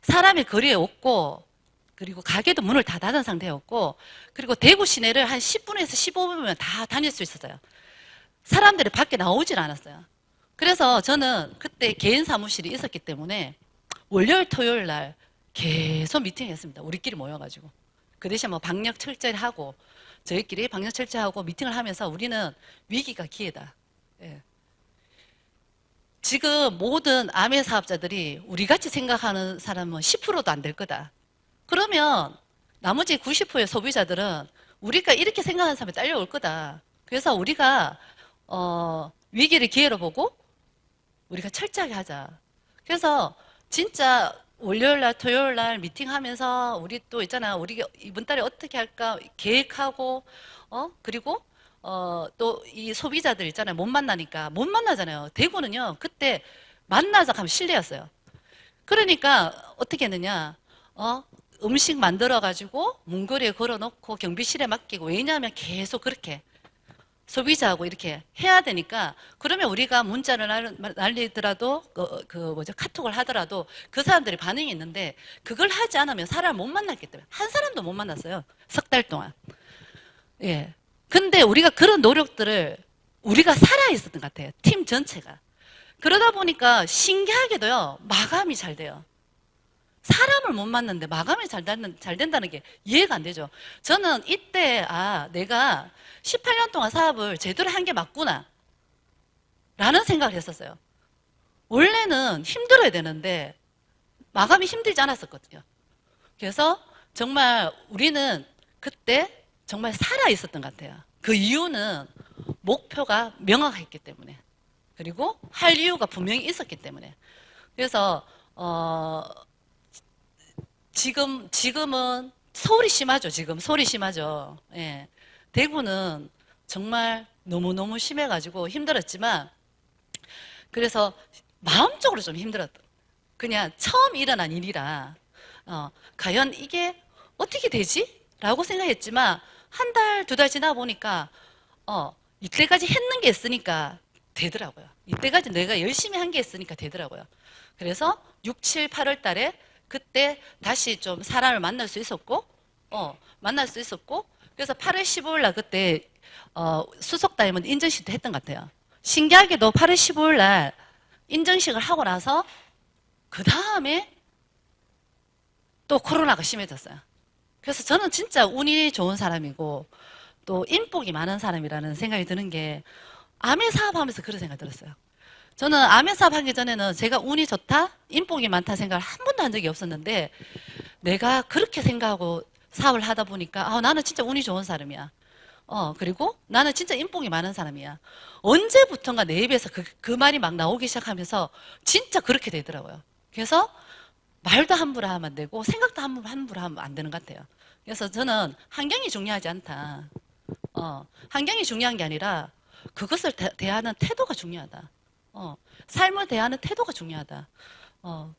사람이 거리에 없고 그리고 가게도 문을 다 닫은 상태였고 그리고 대구 시내를 한 10분에서 15분이면 다 다닐 수 있었어요. 사람들이 밖에 나오질 않았어요. 그래서 저는 그때 개인 사무실이 있었기 때문에 월요일 토요일 날 계속 미팅했습니다. 우리끼리 모여가지고 그 대신 뭐 방역 철저히 하고 저희끼리 방역 철저하고 미팅을 하면서 우리는 위기가 기회다. 예. 지금 모든 암의 사업자들이 우리같이 생각하는 사람은 10%도 안 될 거다. 그러면 나머지 90%의 소비자들은 우리가 이렇게 생각하는 사람이 딸려올 거다. 그래서 우리가 위기를 기회로 보고 우리가 철저하게 하자. 그래서 진짜 월요일 날 토요일 날 미팅하면서 우리 또 있잖아. 우리 이번 달에 어떻게 할까 계획하고 그리고 또 이 소비자들 있잖아요. 못 만나니까 못 만나잖아요. 대구는요. 그때 만나자 하면 실내였어요. 그러니까 어떻게 했느냐? 음식 만들어 가지고 문고리에 걸어 놓고 경비실에 맡기고 왜냐하면 계속 그렇게 소비자하고 이렇게 해야 되니까 그러면 우리가 문자를 날리더라도 카톡을 하더라도 그 사람들이 반응이 있는데 그걸 하지 않으면 사람을 못 만났기 때문에 한 사람도 못 만났어요. 석 달 동안. 예. 근데 우리가 그런 노력들을 우리가 살아 있었던 것 같아요. 팀 전체가. 그러다 보니까 신기하게도요. 마감이 잘 돼요. 사람을 못 만났는데 마감이 잘 된다는 게 이해가 안 되죠. 저는 이때 내가 18년 동안 사업을 제대로 한 게 맞구나 라는 생각을 했었어요. 원래는 힘들어야 되는데 마감이 힘들지 않았었거든요. 그래서 정말 우리는 그때 정말 살아 있었던 것 같아요. 그 이유는 목표가 명확했기 때문에 그리고 할 이유가 분명히 있었기 때문에 그래서 지금은 서울이 심하죠. 지금 서울이 심하죠. 예. 대구는 정말 너무너무 심해가지고 힘들었지만 그래서 마음적으로 좀 힘들었던 그냥 처음 일어난 일이라 과연 이게 어떻게 되지? 라고 생각했지만 한 달, 2달 지나 보니까 이때까지 했는 게 있으니까 되더라고요. 이때까지 내가 열심히 한 게 있으니까 되더라고요. 그래서 6, 7, 8월 달에 그때 다시 좀 사람을 만날 수 있었고 그래서 8월 15일 날 그때 수석 다이몬드 인증식도 했던 것 같아요. 신기하게도 8월 15일 날 인증식을 하고 나서 그 다음에 또 코로나가 심해졌어요. 그래서 저는 진짜 운이 좋은 사람이고 또 인복이 많은 사람이라는 생각이 드는 게 암의 사업하면서 그런 생각이 들었어요. 저는 암의 사업하기 전에는 제가 운이 좋다, 인복이 많다 생각을 한 번도 한 적이 없었는데 내가 그렇게 생각하고 사업을 하다 보니까 나는 진짜 운이 좋은 사람이야. 그리고 나는 진짜 인복이 많은 사람이야. 언제부턴가 내 입에서 그 말이 막 나오기 시작하면서 진짜 그렇게 되더라고요. 그래서 말도 함부로 하면 안 되고 생각도 함부로 하면 안 되는 것 같아요. 그래서 저는 환경이 중요하지 않다. 환경이 중요한 게 아니라 그것을 대하는 태도가 중요하다. 삶을 대하는 태도가 중요하다.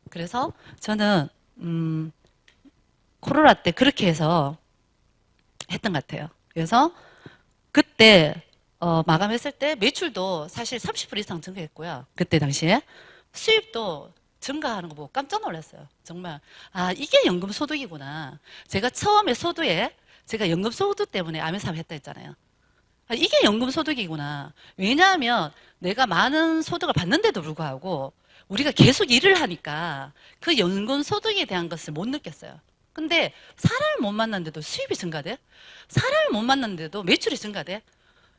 그래서 저는 코로나 때 그렇게 해서 했던 것 같아요. 그래서 그때 마감했을 때 매출도 사실 30% 이상 증가했고요. 그때 당시에 수입도 증가하는 거 보고 깜짝 놀랐어요. 정말 이게 연금소득이구나. 제가 처음에 소두에 제가 연금소득 때문에 암의 사업 했다 했잖아요. 이게 연금소득이구나. 왜냐하면 내가 많은 소득을 받는데도 불구하고 우리가 계속 일을 하니까 그 연금소득에 대한 것을 못 느꼈어요. 근데 사람을 못 만났는데도 수입이 증가돼? 사람을 못 만났는데도 매출이 증가돼?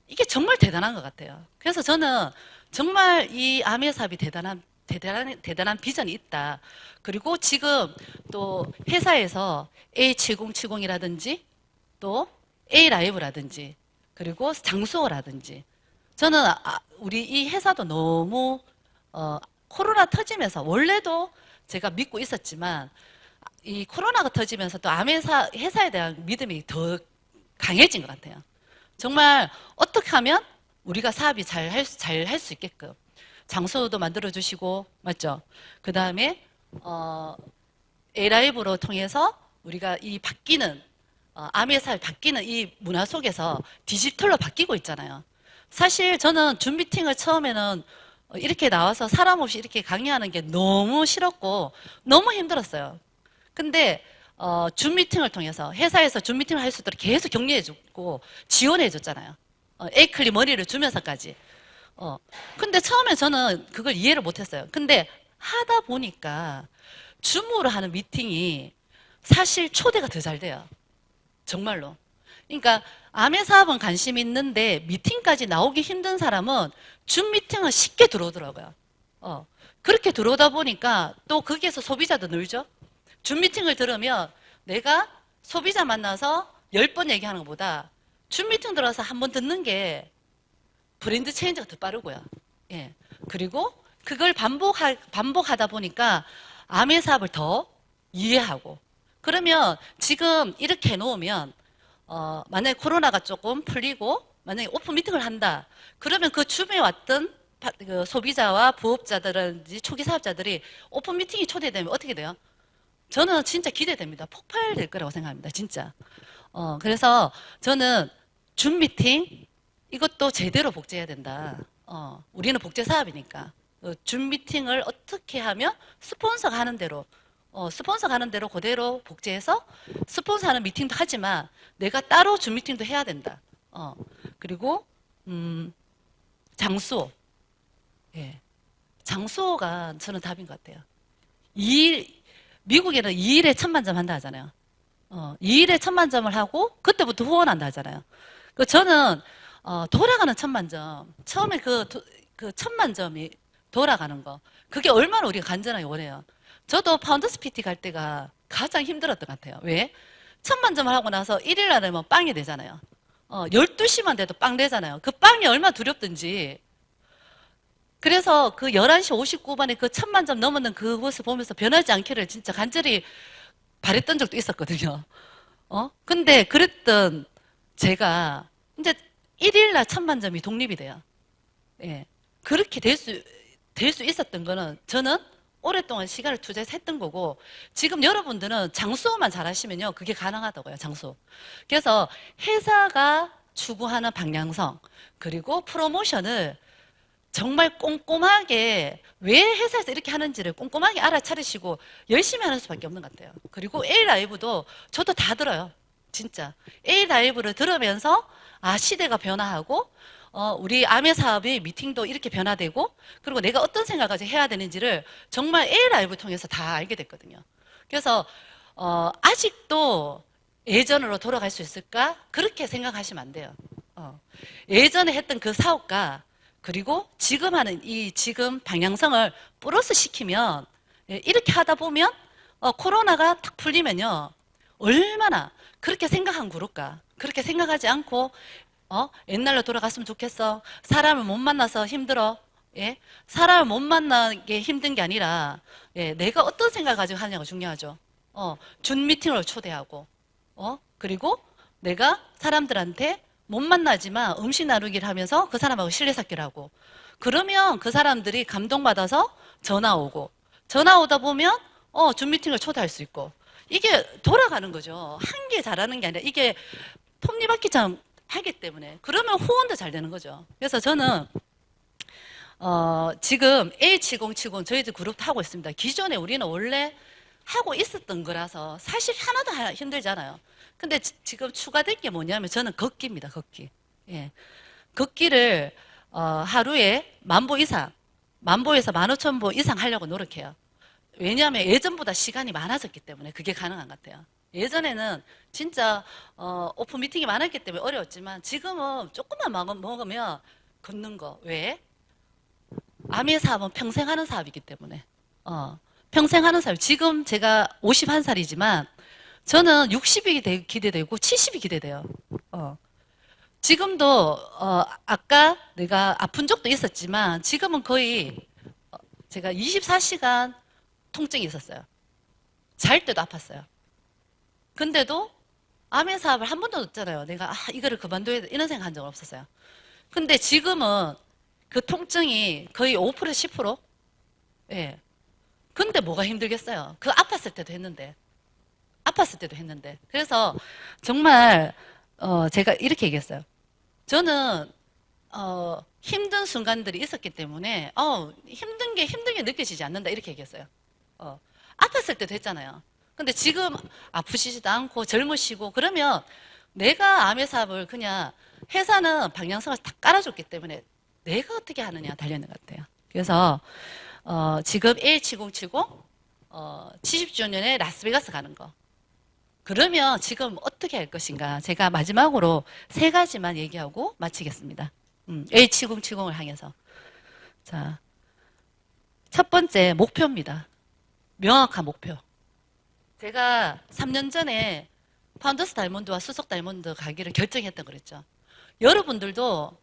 이게 정말 대단한 것 같아요. 그래서 저는 정말 이 암의 사업이 대단한 비전이 있다. 그리고 지금 또 회사에서 A7070이라든지 또 A라이브라든지 그리고 장수호라든지 저는 우리 이 회사도 너무 코로나 터지면서 원래도 제가 믿고 있었지만 이 코로나가 터지면서 또 회사에 대한 믿음이 더 강해진 것 같아요. 정말 어떻게 하면 우리가 사업이 잘 할 수 있게끔 장소도 만들어 주시고 맞죠? 그 다음에 A라이브로 통해서 우리가 이 바뀌는 암의 사회 바뀌는 이 문화 속에서 디지털로 바뀌고 있잖아요. 사실 저는 줌 미팅을 처음에는 이렇게 나와서 사람 없이 이렇게 강의하는 게 너무 싫었고 너무 힘들었어요. 근데 줌 미팅을 통해서 회사에서 줌 미팅을 할 수 있도록 계속 격려해주고 지원해줬잖아요. 에이클리 머리를 주면서까지. 근데 처음에 저는 그걸 이해를 못했어요. 근데 하다 보니까 줌으로 하는 미팅이 사실 초대가 더 잘 돼요. 정말로. 그러니까 암의 사업은 관심 있는데 미팅까지 나오기 힘든 사람은 줌 미팅은 쉽게 들어오더라고요. 그렇게 들어오다 보니까 또 거기에서 소비자도 늘죠. 줌 미팅을 들으면 내가 소비자 만나서 10번 얘기하는 것보다 줌 미팅 들어서 한 번 듣는 게 브랜드 체인지가 더 빠르고요. 예. 그리고 그걸 반복하다 보니까 암의 사업을 더 이해하고 그러면 지금 이렇게 해놓으면 만약에 코로나가 조금 풀리고 만약에 오픈 미팅을 한다. 그러면 그 줌에 왔던 그 소비자와 부업자들은지 초기 사업자들이 오픈 미팅이 초대되면 어떻게 돼요? 저는 진짜 기대됩니다. 폭발될 거라고 생각합니다. 진짜. 그래서 저는 줌 미팅 이것도 제대로 복제해야 된다. 우리는 복제 사업이니까 줌 미팅을 어떻게 하면 스폰서가 하는 대로 스폰서가 하는 대로 그대로 복제해서 스폰서 하는 미팅도 하지만 내가 따로 줌 미팅도 해야 된다. 그리고 장수호. 예. 장수호가 저는 답인 것 같아요. 미국에는 2일에 1000만점 한다 하잖아요. 2일에 1000만점을 하고 그때부터 후원한다 하잖아요. 저는 돌아가는 1000만점 처음에 그 1000만점이 돌아가는 거 그게 얼마나 우리가 간절하게 원해요. 저도 파운더스 PT 갈 때가 가장 힘들었던 것 같아요. 왜? 1000만점을 하고 나서 1일 날에 뭐 빵이 되잖아요. 12시만 돼도 빵 되잖아요. 그 빵이 얼마나 두렵든지. 그래서 그 11시 59분에 그 1000만점 넘었는 그것을 보면서 변하지 않기를 진짜 간절히 바랬던 적도 있었거든요. 근데 그랬던 제가 이제 1일날 1000만점이 독립이 돼요. 예. 그렇게 될 수 있었던 거는 저는 오랫동안 시간을 투자해서 했던 거고 지금 여러분들은 장수만 잘하시면요 그게 가능하다고요. 장수. 그래서 회사가 추구하는 방향성 그리고 프로모션을 정말 꼼꼼하게 왜 회사에서 이렇게 하는지를 꼼꼼하게 알아차리시고 열심히 하는 수밖에 없는 것 같아요. 그리고 A라이브도 저도 다 들어요. 진짜. A 라이브를 들으면서, 아, 시대가 변화하고, 우리 아메 사업의 미팅도 이렇게 변화되고, 그리고 내가 어떤 생각까지 해야 되는지를 정말 A 라이브를 통해서 다 알게 됐거든요. 그래서, 아직도 예전으로 돌아갈 수 있을까? 그렇게 생각하시면 안 돼요. 예전에 했던 그 사업과, 그리고 지금 하는 이 지금 방향성을 플러스 시키면, 예, 이렇게 하다 보면, 코로나가 탁 풀리면요. 얼마나 그렇게 생각한 그럴까? 그렇게 생각하지 않고, 옛날로 돌아갔으면 좋겠어. 사람을 못 만나서 힘들어. 예? 사람을 못 만나게 힘든 게 아니라, 예, 내가 어떤 생각을 가지고 하느냐가 중요하죠. 준 미팅을 초대하고, 그리고 내가 사람들한테 못 만나지만 음식 나누기를 하면서 그 사람하고 신뢰 쌓기를 하고, 그러면 그 사람들이 감동받아서 전화 오고, 전화 오다 보면, 준 미팅을 초대할 수 있고, 이게 돌아가는 거죠. 한 개 잘하는 게 아니라 이게 톱니바퀴처럼 하기 때문에. 그러면 후원도 잘 되는 거죠. 그래서 저는, 지금 A7070 저희들 그룹도 하고 있습니다. 기존에 우리는 원래 하고 있었던 거라서 사실 하나도 힘들잖아요. 근데 지금 추가된 게 뭐냐면 저는 걷기입니다. 걷기. 예. 걷기를, 하루에 10,000보 이상, 10,000보에서 15,000보 이상 하려고 노력해요. 왜냐하면 예전보다 시간이 많아졌기 때문에 그게 가능한 것 같아요. 예전에는 진짜 오픈 미팅이 많았기 때문에 어려웠지만 지금은 조금만 먹으면 걷는 거. 왜? 아미의 사업은 평생 하는 사업이기 때문에. 평생 하는 사업. 지금 제가 51살이지만 저는 60이 기대되고 70이 기대돼요. 지금도 아까 내가 아픈 적도 있었지만 지금은 거의 제가 24시간 통증이 있었어요. 잘 때도 아팠어요. 근데도 암의 사업을 한 번도 없잖아요. 내가 이거를 그만둬야 돼 이런 생각 한 적은 없었어요. 근데 지금은 그 통증이 거의 5% 10%? 예. 근데 뭐가 힘들겠어요. 그 아팠을 때도 했는데. 아팠을 때도 했는데. 그래서 정말 제가 이렇게 얘기했어요. 저는 힘든 순간들이 있었기 때문에 힘든 게 느껴지지 않는다 이렇게 얘기했어요. 아팠을 때도 했잖아요. 근데 지금 아프시지도 않고 젊으시고 그러면 내가 암의 사업을 그냥 회사는 방향성을 다 깔아줬기 때문에 내가 어떻게 하느냐 달려있는 것 같아요. 그래서 지금 A7070 70주년에 라스베가스 가는 거. 그러면 지금 어떻게 할 것인가 제가 마지막으로 3가지만 얘기하고 마치겠습니다. A7070을 향해서. 자, 첫 번째 목표입니다. 명확한 목표. 제가 3년 전에 파운더스 다이몬드와 수석 다이몬드 가기를 결정했던 그랬죠. 여러분들도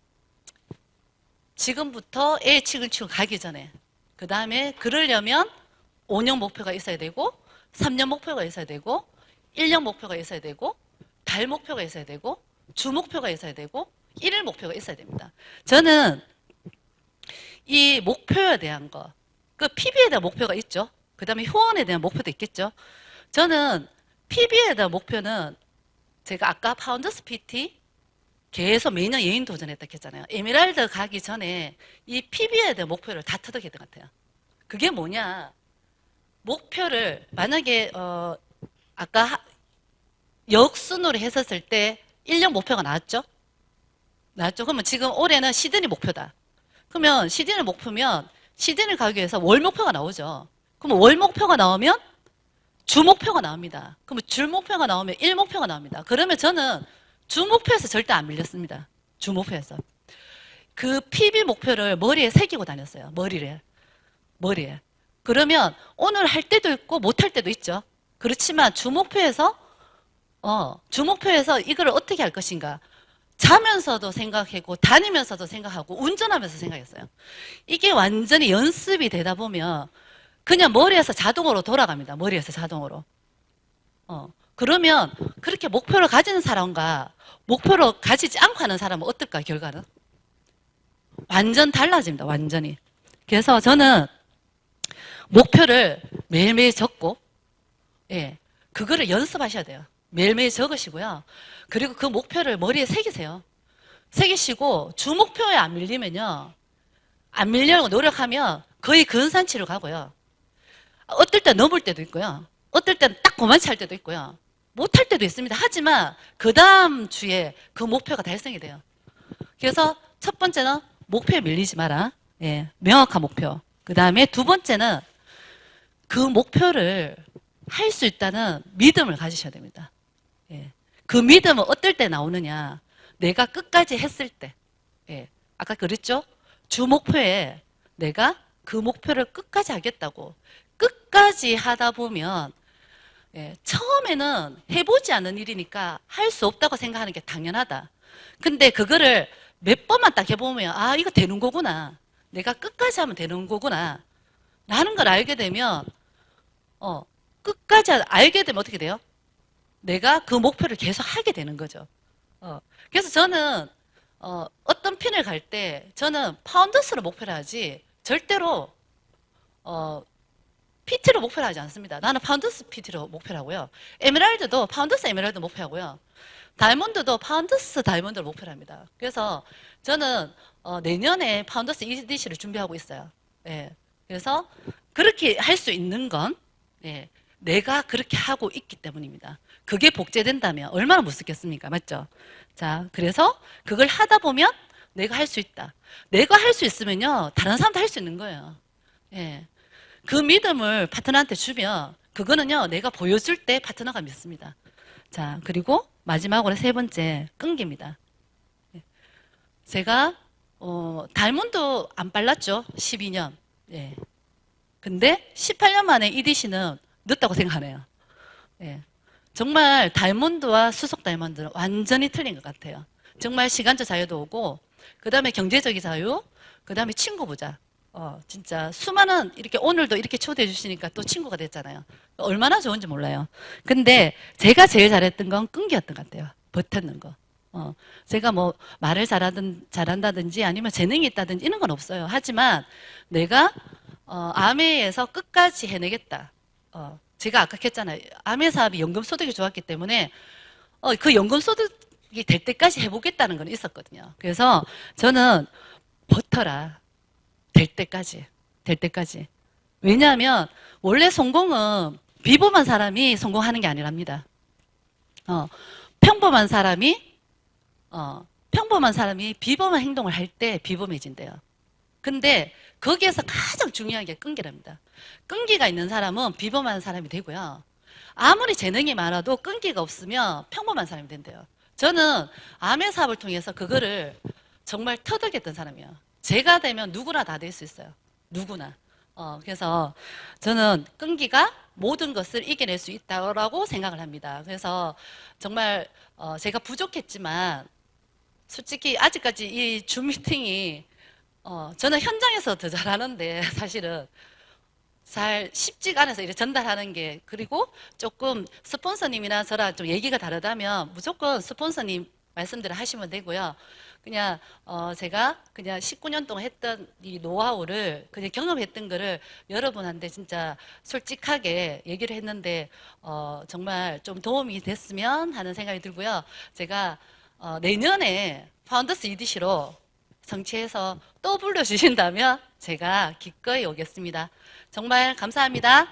지금부터 A7070 가기 전에 그 다음에 그러려면 5년 목표가 있어야 되고 3년 목표가 있어야 되고 1년 목표가 있어야 되고 달 목표가 있어야 되고 주 목표가 있어야 되고 1일 목표가 있어야 됩니다. 저는 이 목표에 대한 거, 그 PB에 대한 목표가 있죠. 그 다음에 후원에 대한 목표도 있겠죠. 저는 PB에 대한 목표는 제가 아까 파운더스 PT 계속 매년 예인 도전했다 했잖아요. 에메랄드 가기 전에 이 PB에 대한 목표를 다 터득했던 것 같아요. 그게 뭐냐? 목표를 만약에 아까 역순으로 했었을 때 1년 목표가 나왔죠? 나왔죠? 그러면 지금 올해는 시드니 목표다. 그러면 시드니 목표면 시드니 가기 위해서 월 목표가 나오죠. 그러면 월 목표가 나오면 주 목표가 나옵니다. 그러면 주 목표가 나오면 일 목표가 나옵니다. 그러면 저는 주 목표에서 절대 안 밀렸습니다. 주 목표에서. 그 PB 목표를 머리에 새기고 다녔어요. 머리에. 그러면 오늘 할 때도 있고 못 할 때도 있죠. 그렇지만 주 목표에서 이걸 어떻게 할 것인가. 자면서도 생각하고 다니면서도 생각하고 운전하면서 생각했어요. 이게 완전히 연습이 되다 보면 그냥 머리에서 자동으로 돌아갑니다. 머리에서 자동으로. 그러면 그렇게 목표를 가지는 사람과 목표를 가지지 않고 하는 사람은 어떨까, 결과는? 완전 달라집니다. 완전히. 그래서 저는 목표를 매일매일 적고, 예, 그거를 연습하셔야 돼요. 매일매일 적으시고요. 그리고 그 목표를 머리에 새기세요. 새기시고 주 목표에 안 밀리면요. 안 밀려고 노력하면 거의 근산치로 가고요. 어떨 때 넘을 때도 있고요. 어떨 때는 딱 그만치 할 때도 있고요. 못할 때도 있습니다. 하지만 그 다음 주에 그 목표가 달성이 돼요. 그래서 첫 번째는 목표에 밀리지 마라. 예, 명확한 목표. 그 다음에 두 번째는 그 목표를 할 수 있다는 믿음을 가지셔야 됩니다. 예. 그 믿음은 어떨 때 나오느냐? 내가 끝까지 했을 때. 예. 아까 그랬죠? 주 목표에 내가 그 목표를 끝까지 하겠다고. 끝까지 하다 보면, 예, 처음에는 해보지 않은 일이니까 할 수 없다고 생각하는 게 당연하다. 근데 그거를 몇 번만 딱 해보면, 아, 이거 되는 거구나. 내가 끝까지 하면 되는 거구나. 라는 걸 알게 되면, 끝까지 알게 되면 어떻게 돼요? 내가 그 목표를 계속 하게 되는 거죠. 그래서 저는, 어떤 핀을 갈 때, 저는 파운더스로 목표를 하지, 절대로, PT로 목표를 하지 않습니다. 나는 파운더스 PT로 목표를 하고요. 에메랄드도 파운더스 에메랄드 목표하고요. 다이몬드도 파운더스 다이몬드를 목표로 합니다. 그래서 저는 내년에 파운더스 EDC를 준비하고 있어요. 예. 그래서 그렇게 할 수 있는 건, 예, 내가 그렇게 하고 있기 때문입니다. 그게 복제된다면 얼마나 무섭겠습니까? 맞죠? 자, 그래서 그걸 하다 보면 내가 할 수 있다. 내가 할 수 있으면요, 다른 사람도 할 수 있는 거예요. 예. 그 믿음을 파트너한테 주면 그거는요, 내가 보여줄 때 파트너가 믿습니다. 자, 그리고 마지막으로 세 번째, 끈기입니다. 제가 다이몬드 안 빨랐죠? 12년. 예. 근데 18년 만에 EDC는 늦다고 생각하네요. 예. 정말 다이몬드와 수속 다이몬드는 완전히 틀린 것 같아요. 정말 시간적 자유도 오고, 그 다음에 경제적인 자유, 그 다음에 친구 보자. 진짜 수많은, 이렇게 오늘도 이렇게 초대해 주시니까 또 친구가 됐잖아요. 얼마나 좋은지 몰라요. 근데 제가 제일 잘했던 건 끈기였던 것 같아요. 버텼는 거. 제가 뭐 말을 잘한다든지 아니면 재능이 있다든지 이런 건 없어요. 하지만 내가 아메에서 끝까지 해내겠다. 제가 아까 했잖아요. 아메 사업이 연금 소득이 좋았기 때문에 그 연금 소득이 될 때까지 해보겠다는 건 있었거든요. 그래서 저는 버텨라. 될 때까지. 될 때까지. 왜냐하면 원래 성공은 비범한 사람이 성공하는 게 아니랍니다. 평범한 사람이 비범한 행동을 할 때 비범해진대요. 근데 거기에서 가장 중요한 게 끈기랍니다. 끈기가 있는 사람은 비범한 사람이 되고요. 아무리 재능이 많아도 끈기가 없으면 평범한 사람이 된대요. 저는 아메 사업을 통해서 그거를 정말 터득했던 사람이에요. 제가 되면 누구나 다 될 수 있어요. 누구나. 그래서 저는 끈기가 모든 것을 이겨낼 수 있다고 생각을 합니다. 그래서 정말 제가 부족했지만 솔직히 아직까지 이 줌 미팅이 저는 현장에서 더 잘하는데 사실은 잘 쉽지가 않아서 이렇게 전달하는 게, 그리고 조금 스폰서님이나 저랑 좀 얘기가 다르다면 무조건 스폰서님 말씀대로 하시면 되고요. 그냥 제가 그냥 19년 동안 했던 이 노하우를 그냥 경험했던 거를 여러분한테 진짜 솔직하게 얘기를 했는데 정말 좀 도움이 됐으면 하는 생각이 들고요. 제가 내년에 파운더스 EDC로 성취해서 또 불러주신다면 제가 기꺼이 오겠습니다. 정말 감사합니다.